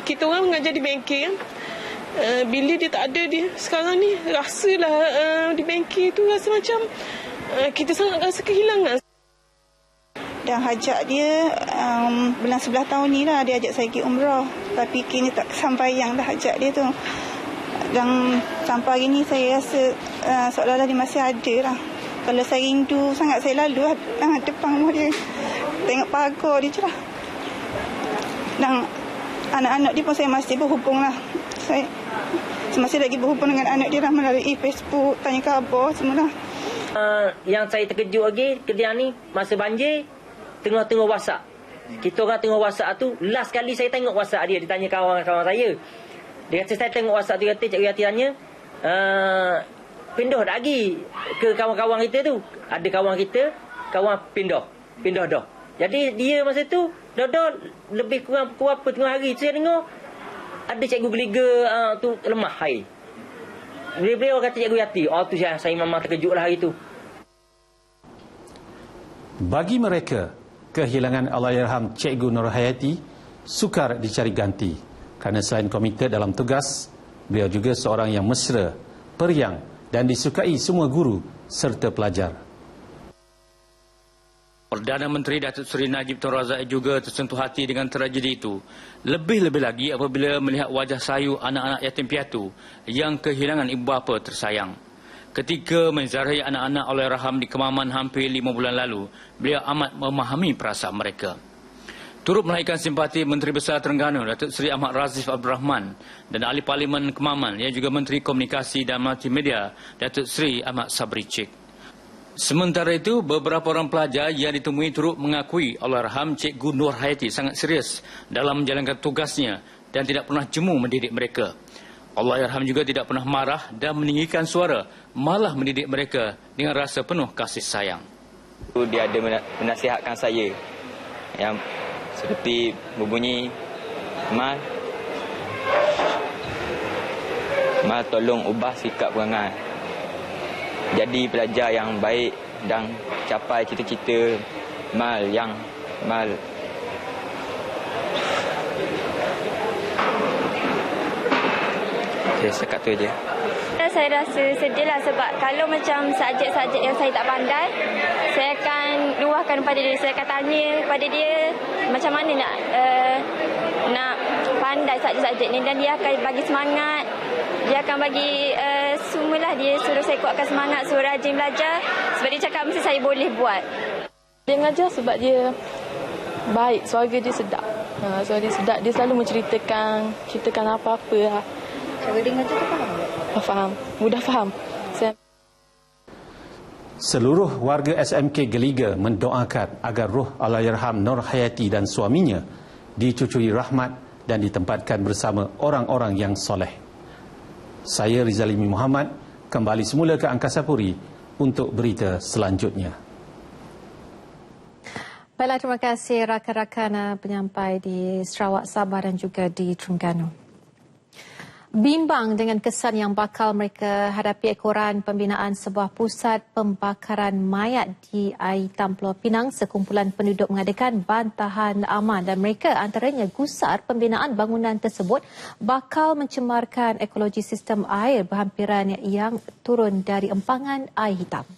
Kita orang mengajar di bengkel, bila dia tak ada, dia sekarang ni rasalah di bengkel tu rasa macam kita sangat rasa kehilangan. Dan hajat dia bulan 11 tahun ni lah dia ajak saya pergi umrah. Tapi kini tak sampai yang dah hajat dia tu. Dan sampai hari ni saya rasa seolah-olah dia masih ada lah. Kalau saya rindu sangat, saya lalu depan rumah dia. Tengok pagar dia je lah. Dan anak-anak dia pun saya masih berhubung lah. Saya masih lagi berhubung dengan anak dia lah melalui Facebook, tanya khabar semua lah. Yang saya terkejut lagi ketika ni masa banjir tengah-tengah WhatsApp. Kita orang tengah WhatsApp tu, last kali saya tengok WhatsApp dia tanya kawan-kawan saya. Dia kata saya tengok WhatsApp dia kata Cikgu Yati tanya pindah tak lagi ke kawan-kawan kita tu. Ada kawan kita, kawan pindah dah. Jadi dia masa tu dah lebih kurang pukul apa tengah hari saya dengar ada cikgu geliga tu lemah air. Beliau kata Cikgu Yati, tu saya memang terkejutlah hari tu. Bagi mereka, kehilangan Allahyarham Cikgu Nurhayati sukar dicari ganti kerana selain komited dalam tugas, beliau juga seorang yang mesra, periang dan disukai semua guru serta pelajar. Perdana Menteri Datuk Seri Najib Tun Razak juga tersentuh hati dengan tragedi itu. Lebih-lebih lagi apabila melihat wajah sayu anak-anak yatim piatu yang kehilangan ibu bapa tersayang. Ketika menziarahi anak-anak Allahyarham di Kemaman hampir 5 bulan lalu, beliau amat memahami perasaan mereka. Turut melahirkan simpati Menteri Besar Terengganu Datuk Seri Ahmad Razif Abdul Rahman dan Ahli Parlimen Kemaman yang juga Menteri Komunikasi dan Multimedia Datuk Seri Ahmad Sabri Cik. Sementara itu, beberapa orang pelajar yang ditemui turut mengakui Allahyarham Cikgu Nurhayati sangat serius dalam menjalankan tugasnya dan tidak pernah jemu mendidik mereka. Allahyarham juga tidak pernah marah dan meninggikan suara, malah mendidik mereka dengan rasa penuh kasih sayang. Dia ada menasihatkan saya yang seperti berbunyi, Mal tolong ubah sikap perangai. Jadi pelajar yang baik dan capai cita-cita Mal. Saya cakap tu je. Saya rasa sedih lah sebab kalau macam subjek-subjek yang saya tak pandai, saya akan luahkan kepada dia. Saya akan tanya kepada dia macam mana nak pandai subjek-subjek ni dan dia akan bagi semangat. Dia akan bagi semualah, dia suruh saya kuatkan semangat, suruh rajin belajar. Sebab dia cakap mesti saya boleh buat. Dia mengajar sebab dia baik, suara dia sedap. Suara dia sedap, dia selalu ceritakan apa-apa lah. Cara dia mengajar tu faham tak? Faham, mudah faham. Seluruh warga SMK Geliga mendoakan agar roh Allahyarham Nurhayati dan suaminya dicucuri rahmat dan ditempatkan bersama orang-orang yang soleh. Saya Rizalimi Muhammad kembali semula ke Angkasa Puri untuk berita selanjutnya. Baiklah, terima kasih rakan-rakan penyampai di Sarawak, Sabah dan juga di Terengganu. Bimbang dengan kesan yang bakal mereka hadapi ekoran pembinaan sebuah pusat pembakaran mayat di Aitam, Pulau Pinang, sekumpulan penduduk mengadakan bantahan aman dan mereka antaranya gusar pembinaan bangunan tersebut bakal mencemarkan ekologi sistem air berhampiran yang turun dari empangan air hitam.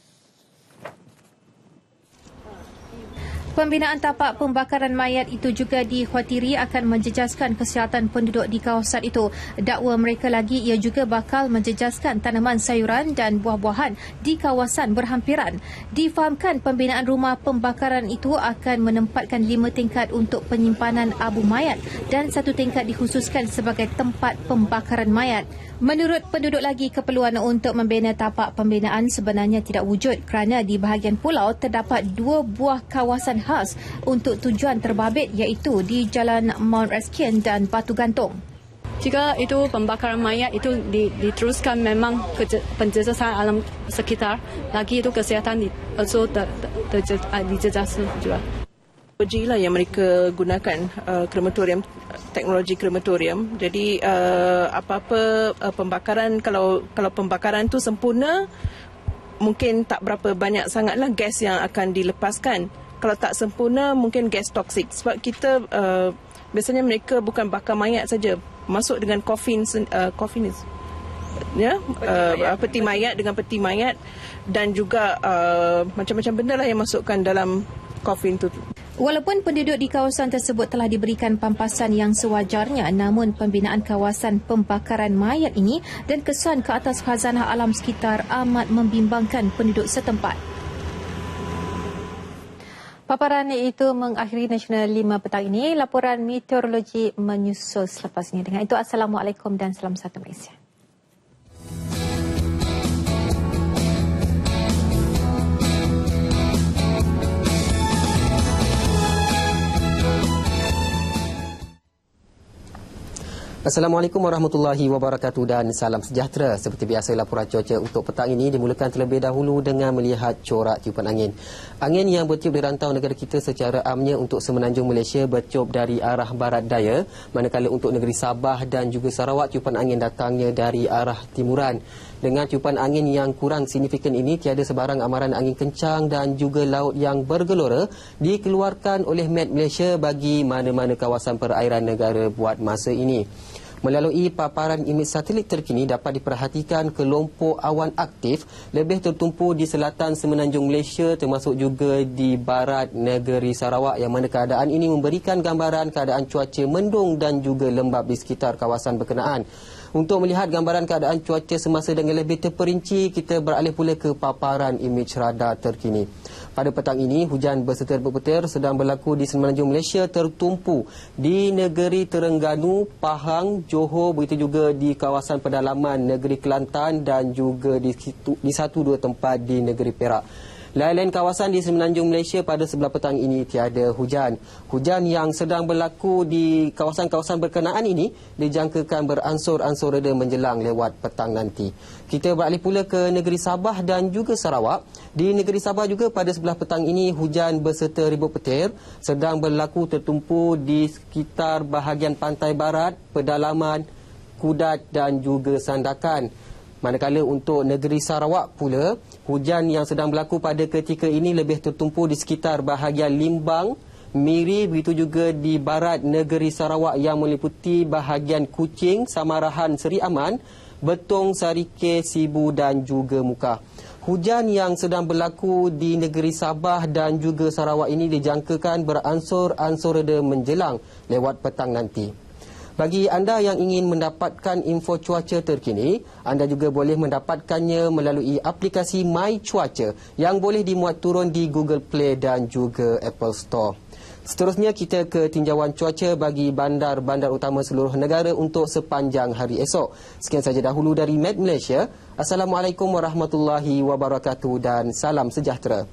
Pembinaan tapak pembakaran mayat itu juga dikhawatiri akan menjejaskan kesihatan penduduk di kawasan itu. Dakwa mereka lagi ia juga bakal menjejaskan tanaman sayuran dan buah-buahan di kawasan berhampiran. Difahamkan pembinaan rumah pembakaran itu akan menempatkan 5 tingkat untuk penyimpanan abu mayat dan 1 tingkat dikhususkan sebagai tempat pembakaran mayat. Menurut penduduk lagi, keperluan untuk membina tapak pembinaan sebenarnya tidak wujud kerana di bahagian pulau terdapat 2 buah kawasan khas untuk tujuan terbabit iaitu di Jalan Mount Erskine dan Batu Gantung. Jika itu pembakaran mayat itu diteruskan, memang penjejasan alam sekitar, lagi itu kesihatan also dijejas juga. Teknologi lah yang mereka gunakan, krematorium, teknologi krematorium. Jadi apa-apa pembakaran, kalau pembakaran tu sempurna, mungkin tak berapa banyak sangatlah gas yang akan dilepaskan. Kalau tak sempurna, mungkin gas toksik. Sebab kita biasanya mereka bukan bakar mayat saja, masuk dengan coffin ya, peti mayat dengan peti mayat, dan juga macam-macam benda lah yang masukkan dalam coffin tu. Walaupun penduduk di kawasan tersebut telah diberikan pampasan yang sewajarnya, namun pembinaan kawasan pembakaran mayat ini dan kesan ke atas khazanah alam sekitar amat membimbangkan penduduk setempat. Paparan itu mengakhiri Nasional 5 petang ini. Laporan meteorologi menyusul selepas ini. Dengan itu, Assalamualaikum dan salam satu Malaysia. Assalamualaikum warahmatullahi wabarakatuh dan salam sejahtera. Seperti biasa, laporan cuaca untuk petang ini dimulakan terlebih dahulu dengan melihat corak tiupan angin. Angin yang bertiup di rantau negara kita secara amnya untuk semenanjung Malaysia bertiup dari arah barat daya, manakala untuk negeri Sabah dan juga Sarawak tiupan angin datangnya dari arah timuran. Dengan tiupan angin yang kurang signifikan ini, tiada sebarang amaran angin kencang dan juga laut yang bergelora dikeluarkan oleh Met Malaysia bagi mana-mana kawasan perairan negara buat masa ini. Melalui paparan imej satelit terkini dapat diperhatikan kelompok awan aktif lebih tertumpu di selatan semenanjung Malaysia termasuk juga di barat negeri Sarawak, yang mana keadaan ini memberikan gambaran keadaan cuaca mendung dan juga lembap di sekitar kawasan berkenaan. Untuk melihat gambaran keadaan cuaca semasa dengan lebih terperinci, kita beralih pula ke paparan imej radar terkini. Pada petang ini, hujan berseter-berpetir sedang berlaku di semenanjung Malaysia tertumpu di negeri Terengganu, Pahang, Johor, begitu juga di kawasan pedalaman negeri Kelantan dan juga di satu dua tempat di negeri Perak. Lain-lain kawasan di semenanjung Malaysia pada sebelah petang ini tiada hujan. Hujan yang sedang berlaku di kawasan-kawasan berkenaan ini dijangkakan beransur-ansur reda menjelang lewat petang nanti. Kita beralih pula ke negeri Sabah dan juga Sarawak. Di negeri Sabah juga pada sebelah petang ini hujan berserta ribut petir sedang berlaku tertumpu di sekitar bahagian pantai barat, pedalaman, Kudat dan juga Sandakan. Manakala untuk negeri Sarawak pula, hujan yang sedang berlaku pada ketika ini lebih tertumpu di sekitar bahagian Limbang, Miri, begitu juga di barat negeri Sarawak yang meliputi bahagian Kuching, Samarahan, Seri Aman, Betong, Sarike, Sibu dan juga Mukah. Hujan yang sedang berlaku di negeri Sabah dan juga Sarawak ini dijangkakan beransur-ansur reda menjelang lewat petang nanti. Bagi anda yang ingin mendapatkan info cuaca terkini, anda juga boleh mendapatkannya melalui aplikasi My Cuaca yang boleh dimuat turun di Google Play dan juga Apple Store. Seterusnya kita ke tinjauan cuaca bagi bandar-bandar utama seluruh negara untuk sepanjang hari esok. Sekian saja dahulu dari Met Malaysia. Assalamualaikum warahmatullahi wabarakatuh dan salam sejahtera.